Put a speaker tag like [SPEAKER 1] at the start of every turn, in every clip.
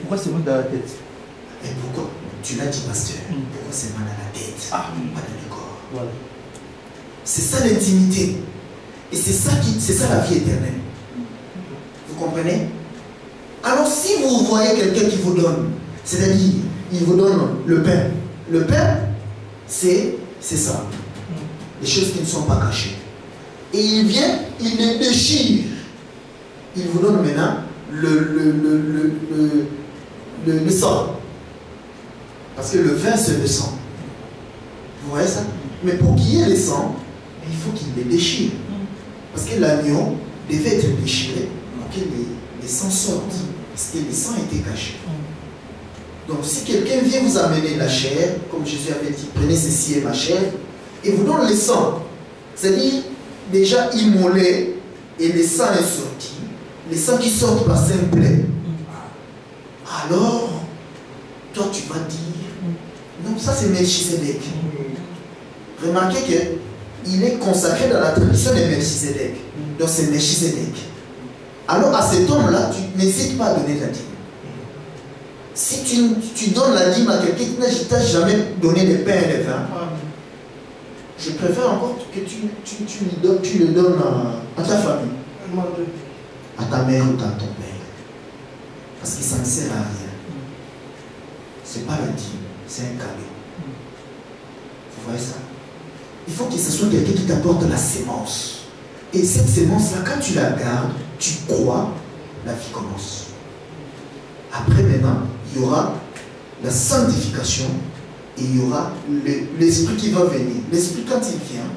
[SPEAKER 1] pourquoi c'est mal dans la tête?
[SPEAKER 2] Et pourquoi? Tu l'as dit, pasteur. Pourquoi c'est mal à la tête? Pas dans le corps.
[SPEAKER 1] Voilà.
[SPEAKER 2] C'est ça l'intimité. Et c'est ça la vie éternelle. Vous comprenez? Alors si vous voyez quelqu'un qui vous donne, c'est-à-dire, il vous donne le pain. Le pain, c'est ça. Les choses qui ne sont pas cachées. Et il vient, il les déchire. Il vous donne maintenant le sang. Parce que le vin, c'est le sang. Vous voyez ça? Mais pour qu'il y ait le sang, il faut qu'il les déchire. Parce que l'agneau devait être déchiré pour que les sangs sortent. Parce que les sangs étaient cachés. Donc si quelqu'un vient vous amener la chair, comme Jésus avait dit, prenez ceci et ma chair, et vous donne le sang, c'est-à-dire déjà immolé, et le sang est sorti, les sangs qui sortent par simple, alors toi tu vas dire, non, ça c'est Melchisedec. Remarquez qu'il est consacré dans la tradition de Melchisedec. Donc c'est Melchisedec. Alors à cet homme-là, tu n'hésites pas à donner la dîme. Si tu donnes la dîme à quelqu'un qui t'a jamais donné de pain et de vin, je préfère encore que tu le donnes à ta famille, à ta mère ou à ton père. Parce que ça ne sert à rien. Ce n'est pas la dîme, c'est un cadeau. Vous voyez ça? Il faut que ce soit quelqu'un qui t'apporte la sémence. Et cette sémence-là, quand tu la gardes, tu crois, la vie commence. Après maintenant, il y aura la sanctification et il y aura l'esprit qui va venir. L'esprit, quand il vient,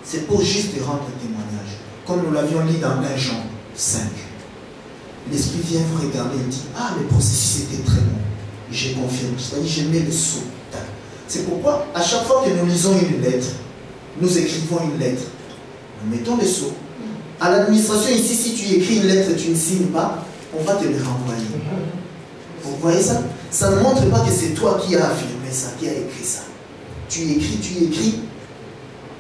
[SPEAKER 2] c'est pour juste rendre témoignage. Comme nous l'avions lu dans 1 Jean 5. L'esprit vient vous regarder et dit, ah, le processus était très bon. J'ai confirmé. C'est-à-dire, je mets le sceau. C'est pourquoi, à chaque fois que nous lisons une lettre, nous écrivons une lettre, nous mettons le sceau. À l'administration ici, si tu écris une lettre et tu ne signes pas, on va te le renvoyer. Vous voyez ça? Ça ne montre pas que c'est toi qui as affirmé ça, qui as écrit ça. Tu écris,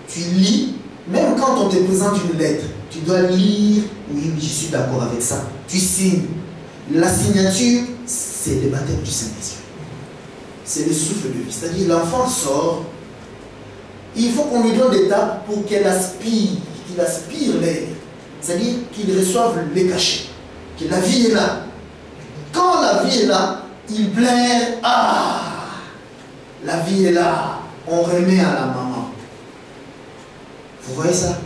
[SPEAKER 2] tu lis. Même quand on te présente une lettre, tu dois lire, oui, je suis d'accord avec ça. Tu signes. La signature, c'est le baptême du Saint-Esprit. C'est le souffle de vie. C'est-à-dire, l'enfant sort, il faut qu'on lui donne des tapes pour qu'il aspire l'air. C'est-à-dire qu'il reçoive les cachets. Que la vie est là. Quand la vie est là, il plaire. Ah, la vie est là. On remet à la maman. Vous voyez ça?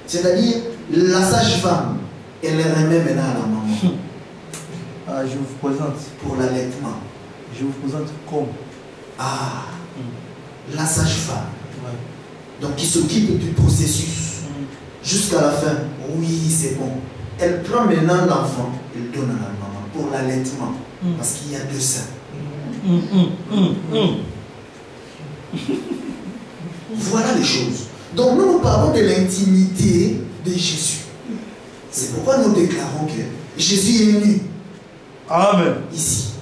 [SPEAKER 2] C'est-à-dire, la sage-femme, elle les remet maintenant à la maman.
[SPEAKER 1] Ah, je vous présente.
[SPEAKER 2] Pour l'allaitement.
[SPEAKER 1] Je vous présente comme.
[SPEAKER 2] Ah, la sage-femme. Ouais. Donc, qui s'occupe du processus. Jusqu'à la fin. Oui, c'est bon. Elle prend maintenant l'enfant, elle donne à la maman pour l'allaitement. Parce qu'il y a 2 seins. Voilà les choses. Donc nous parlons de l'intimité de Jésus. C'est pourquoi nous déclarons que Jésus est nu.
[SPEAKER 1] Amen.
[SPEAKER 2] Ici.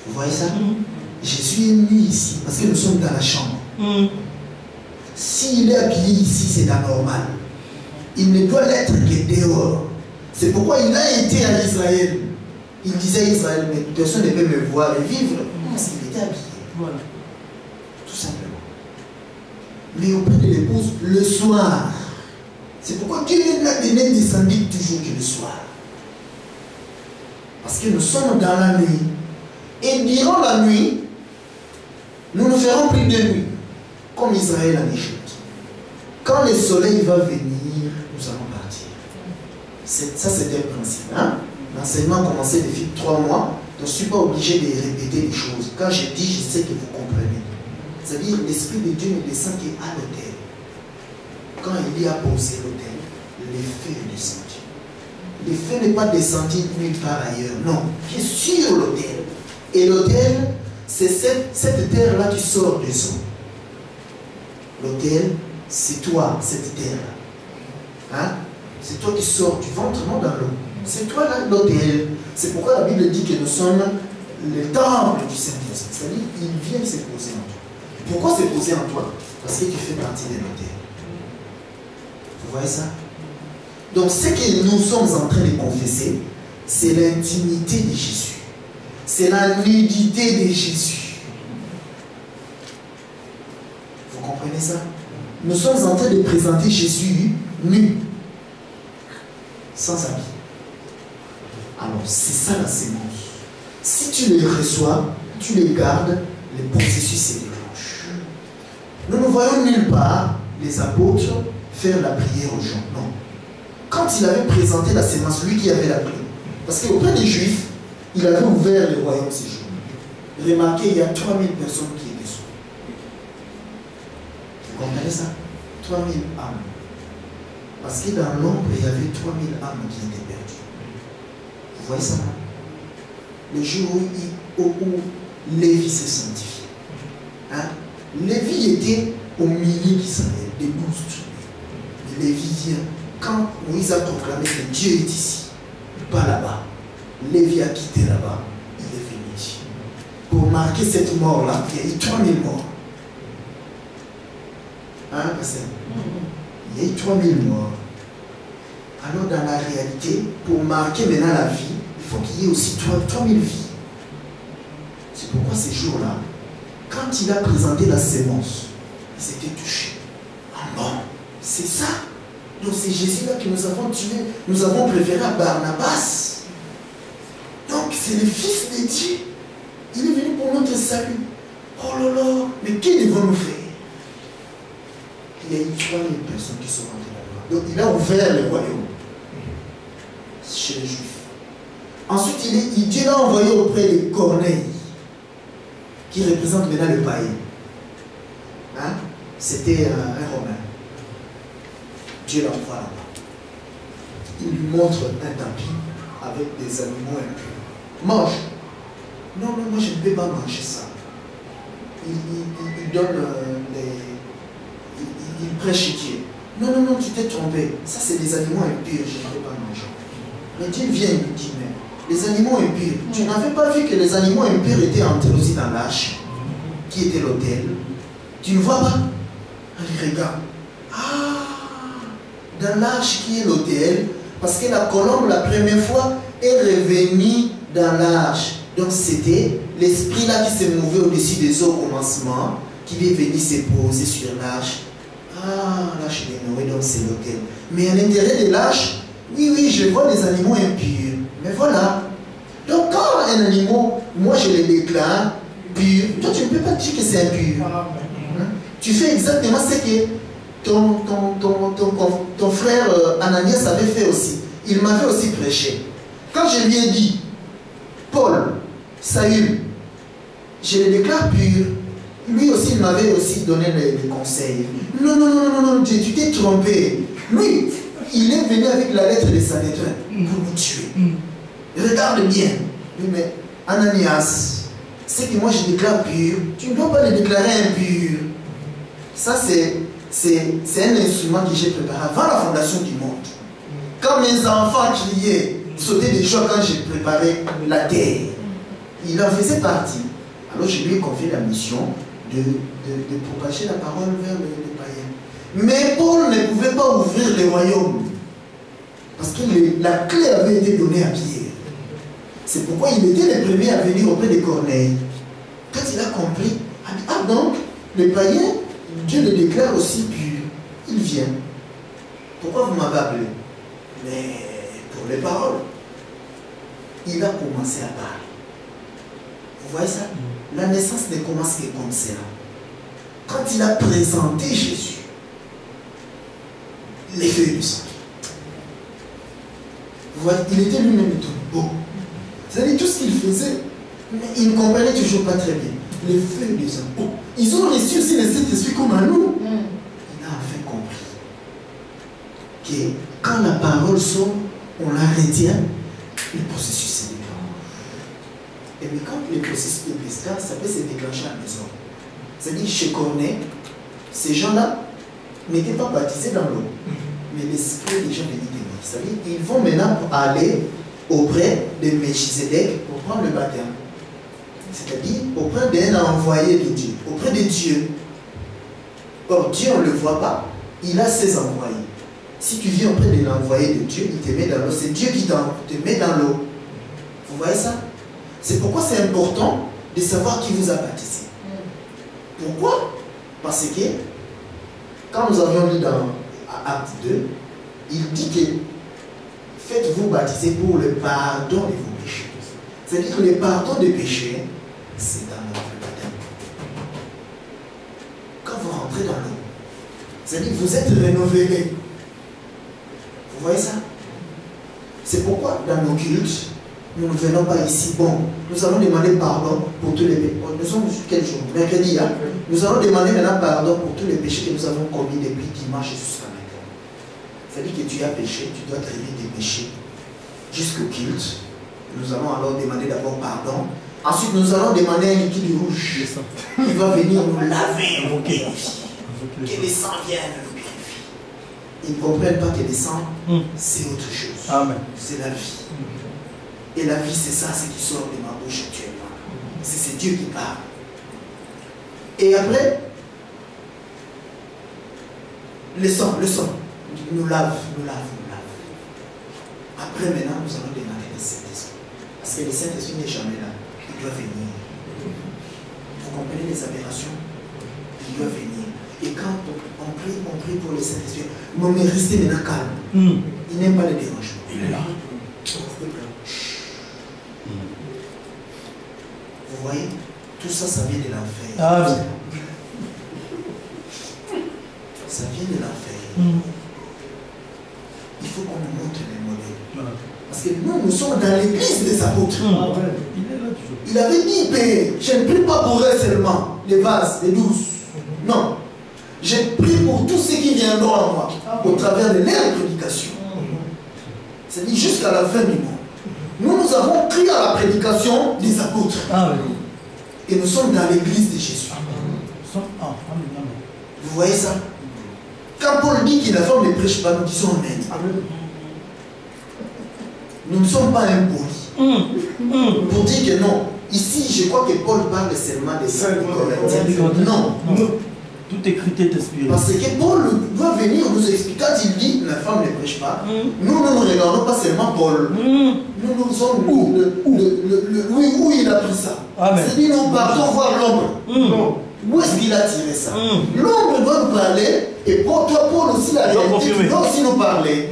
[SPEAKER 2] Vous voyez ça? Jésus est nu ici parce que nous sommes dans la chambre. S'il est habillé ici, c'est anormal. Il ne doit l'être que dehors. C'est pourquoi il a été à Israël. Il disait à Israël, mais personne ne peut me voir et vivre. Parce qu'il était habillé. Voilà. Tout simplement. Mais auprès de l'épouse, le soir. C'est pourquoi Dieu n'est descendu toujours que le soir. Parce que nous sommes dans la nuit. Et durant la nuit, nous ne ferons plus de nuit. Comme Israël en Égypte. Quand le soleil va venir, nous allons partir. Ça, c'est un principe. Hein? L'enseignement a commencé depuis 3 mois. Donc, je ne suis pas obligé de répéter les choses. Quand je dis, je sais que vous comprenez. C'est-à-dire, l'Esprit de Dieu ne descend qu'à l'autel. Quand il y a posé l'autel, le feu est descendu. le feu n'est pas descendu nulle part ailleurs. Non, qui est sur l'autel. Et l'autel, c'est cette terre-là qui sort du sang. L'autel, c'est toi, cette terre-là. Hein? C'est toi qui sors du ventre, non dans l'eau. C'est toi là, l'autel. C'est pourquoi la Bible dit que nous sommes le temple du Saint-Esprit. C'est-à-dire qu'il vient se poser en toi. Pourquoi se poser en toi? Parce que tu fais partie de l'autel. Vous voyez ça? Donc ce que nous sommes en train de confesser, c'est l'intimité de Jésus. C'est la nudité de Jésus. Vous comprenez ça? Nous sommes en train de présenter Jésus nu, sans habit. Alors c'est ça la sémence. Si tu les reçois, tu les gardes, le processus se déclenche. Nous ne voyons nulle part les apôtres faire la prière aux gens. Non. Quand il avait présenté la sémence, lui qui avait la prière, parce qu'auprès des Juifs, il avait ouvert le royaume ces jours. Remarquez, il y a 3000 personnes qui étaient sauvées. Vous comprenez ça? 3000 âmes. Parce que dans l'ombre, il y avait 3000 âmes qui étaient perdues. Vous voyez ça? Le jour où Lévi s'est sanctifié. Hein? Lévi était au milieu d'Israël, des 12 tribus. Mais Lévi vient, quand Moïse a proclamé que Dieu est ici, pas là-bas. Lévi a quitté là-bas, il est venu ici. Pour marquer cette mort-là, il y a eu 3000 morts. Hein, pasteur? Il y a eu 3000 morts. Alors dans la réalité, pour marquer maintenant la vie, il faut qu'il y ait aussi 3000 vies. C'est pourquoi ces jours-là, quand il a présenté la sémence, il s'était touché. Ah bon, c'est ça. Donc c'est Jésus-là que nous avons tué. Nous avons préféré à Barnabas. Donc c'est le Fils de Dieu. Il est venu pour notre salut. Oh là là, mais que devons-nous faire? Il y a eu 3000 personnes qui sont rentrées là-bas. Donc il a ouvert le royaume chez les Juifs. Ensuite, Dieu l'a envoyé auprès de Corneille, qui représente maintenant le païen. Hein? C'était un Romain. Dieu l'envoie là-bas. Il lui montre un tapis avec des animaux impurs. Mange. Non, non, moi je ne peux pas manger ça. Il donne il prêche Dieu. Non, non, non, tu t'es trompé. Ça, c'est des animaux impurs, je ne peux pas manger. Mais Dieu vient et lui dit, mais les animaux impurs, tu n'avais pas vu que les animaux impurs étaient entrés aussi dans l'arche, qui était l'autel. Tu ne vois pas? Allez, regarde. Ah, dans l'arche qui est l'autel, parce que la colombe, la première fois, est revenue dans l'arche. Donc c'était l'esprit là qui se mouvait au-dessus des eaux au commencement, qui est venu se poser sur l'arche. Ah, l'arche de Noé, donc c'est l'autel. Mais à l'intérieur de l'arche, oui, oui, je vois les animaux impurs. Mais voilà. Donc quand un animal, moi je le déclare pur, toi tu ne peux pas dire que c'est impur. Hein? Tu fais exactement ce que ton frère Ananias avait fait aussi. Il m'avait aussi prêché. Quand je lui ai dit, Paul, Saül, je le déclare pur, lui aussi il m'avait aussi donné les conseils. Non, non, non, non, non, tu t'es trompé. Lui, il est venu avec la lettre de Sanhédrin pour nous tuer. Regarde bien. Oui, mais Ananias, ce que moi je déclare pur, tu ne dois pas le déclarer impur. Ça, c'est un instrument que j'ai préparé avant la fondation du monde. Quand mes enfants criaient, sautaient des joie quand j'ai préparé la terre, il en faisait partie. Alors je lui ai confié la mission de propager la parole vers les païens. Mais Paul ne pouvait pas ouvrir le royaume. Parce que la clé avait été donnée à Pierre. C'est pourquoi il était le premier à venir auprès de Corneille. Quand il a compris, ah donc, le païen, Dieu le déclare aussi pur. Il vient. Pourquoi vous m'avez appelé? Mais pour les paroles. Il a commencé à parler. Vous voyez ça? La naissance ne commence que comme cela. Quand il a présenté Jésus, les feuilles du sang. Vous voyez, il était lui-même tout beau. C'est-à-dire tout ce qu'il faisait, mais il ne comprenait toujours pas très bien. Les feuilles du sang. Oh, ils ont reçu aussi le Saint-Esprit comme à nous. Il a enfin compris que quand la parole sort, on la retient, le processus se déclenche. Et mais quand le processus de pesca, ça peut se déclencher à la maison. C'est-à-dire, chez Corneille, ces gens-là n'étaient pas baptisés dans l'eau, mais l'esprit des gens venait témoigner. C'est-à-dire, ils vont maintenant aller auprès de Melchizedek pour prendre le baptême. C'est-à-dire, auprès d'un envoyé de Dieu, auprès de Dieu. Or, Dieu, on ne le voit pas, il a ses envoyés. Si tu viens auprès de l'envoyé de Dieu, il te met dans l'eau. C'est Dieu qui te met dans l'eau. Vous voyez ça? C'est pourquoi c'est important de savoir qui vous a baptisé. Pourquoi? Parce que, quand nous avions lu dans Acte 2, il dit que faites-vous baptiser pour le pardon de vos péchés. C'est-à-dire que le pardon des péchés, c'est dans notre baptême. Quand vous rentrez dans l'eau, c'est-à-dire que vous êtes renouvelé. Vous voyez ça? C'est pourquoi dans nos cultes, nous ne venons pas ici. Bon, nous allons demander pardon pour tous les péchés. Nous sommes sur quel jour? Mercredi, hein? Nous allons demander maintenant pardon pour tous les péchés que nous avons commis depuis dimanche jusqu'à maintenant. C'est-à-dire que tu as péché, tu dois traiter tes péchés jusqu'au culte. Nous allons alors demander d'abord pardon. Ensuite, nous allons demander un liquide rouge qui va venir nous laver, nous purifier. Que le sang vienne nous purifier. Ils ne comprennent pas que le sang, c'est autre chose. C'est la vie. Et la vie, c'est ça, c'est qui sort de ma bouche actuellement. C'est Dieu qui parle. Et après, le sang, nous lave. Après, maintenant, nous allons demander le Saint-Esprit. Parce que le Saint-Esprit n'est jamais là. Il doit venir. Vous comprenez les aberrations? Il doit venir. Et quand on prie pour le Saint-Esprit, mais restez maintenant calme. Il n'aime pas les dérangements. Il est là. Vous voyez, tout ça, ça vient de l'enfer. Ça vient de l'enfer. Il faut qu'on nous montre les modèles. Parce que nous sommes dans l'église des apôtres. Il avait dit, je ne prie pas pour eux seulement, les vases, les 12. Non. Je prie pour tous ceux qui viendront à moi, au travers de leur prédication. C'est-à-dire jusqu'à la fin du monde. Nous avons cru à la prédication des apôtres. Et nous sommes dans l'église de Jésus. Vous voyez ça? Quand Paul dit que la femme ne prêche pas, nous disons Amen. Nous ne sommes pas impolis. Pour dire que non. Ici, je crois que Paul parle seulement des saints Corinthiens. Non.
[SPEAKER 1] Tout écrit est inspiré.
[SPEAKER 2] Parce que Paul doit venir nous expliquer. Quand il dit la femme ne prêche pas, nous ne regardons pas seulement Paul. Nous sommes où il a pris ça. C'est-à-dire nous partons voir l'ombre. Où est-ce qu'il a tiré ça? L'ombre doit nous parler. Et pour toi, Paul aussi, la réalité, tu dois aussi nous parler.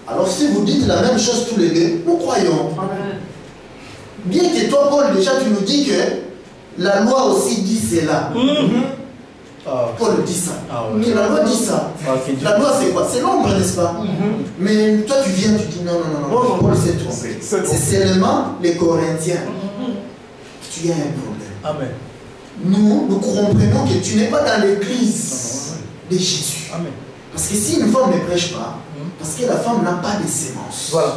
[SPEAKER 2] Alors si vous dites la même chose tous les deux, nous croyons. Bien que toi, Paul, déjà tu nous dis que la loi aussi dit cela. Paul dit ça. Mais la loi dit ça. La loi c'est quoi? C'est l'ombre, n'est-ce pas? Mais toi tu viens, tu dis non. Paul c'est toi. C'est seulement les Corinthiens. Tu as un problème. Nous comprenons que tu n'es pas dans l'église de Jésus. Parce que si une femme ne prêche pas, parce que la femme n'a pas de sémence.
[SPEAKER 1] Voilà,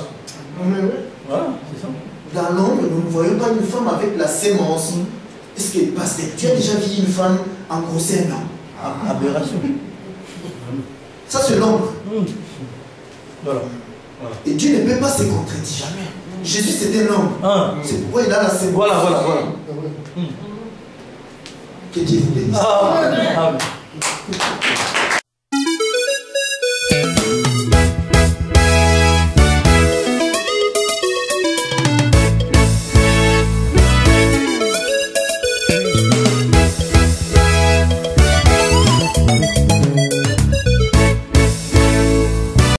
[SPEAKER 1] c'est ça.
[SPEAKER 2] Dans l'ombre, nous ne voyons pas une femme avec la sémence. Est-ce que, pasteur, tu as déjà vu une femme en grossesse? Non.
[SPEAKER 1] Aberration.
[SPEAKER 2] Ça, c'est l'ombre.
[SPEAKER 1] Voilà.
[SPEAKER 2] Et Dieu ne peut pas se contredire. Jamais. Jésus, c'était l'homme. C'est pourquoi il a la sémence.
[SPEAKER 1] Voilà.
[SPEAKER 2] Que Dieu vous bénisse.
[SPEAKER 1] Amen.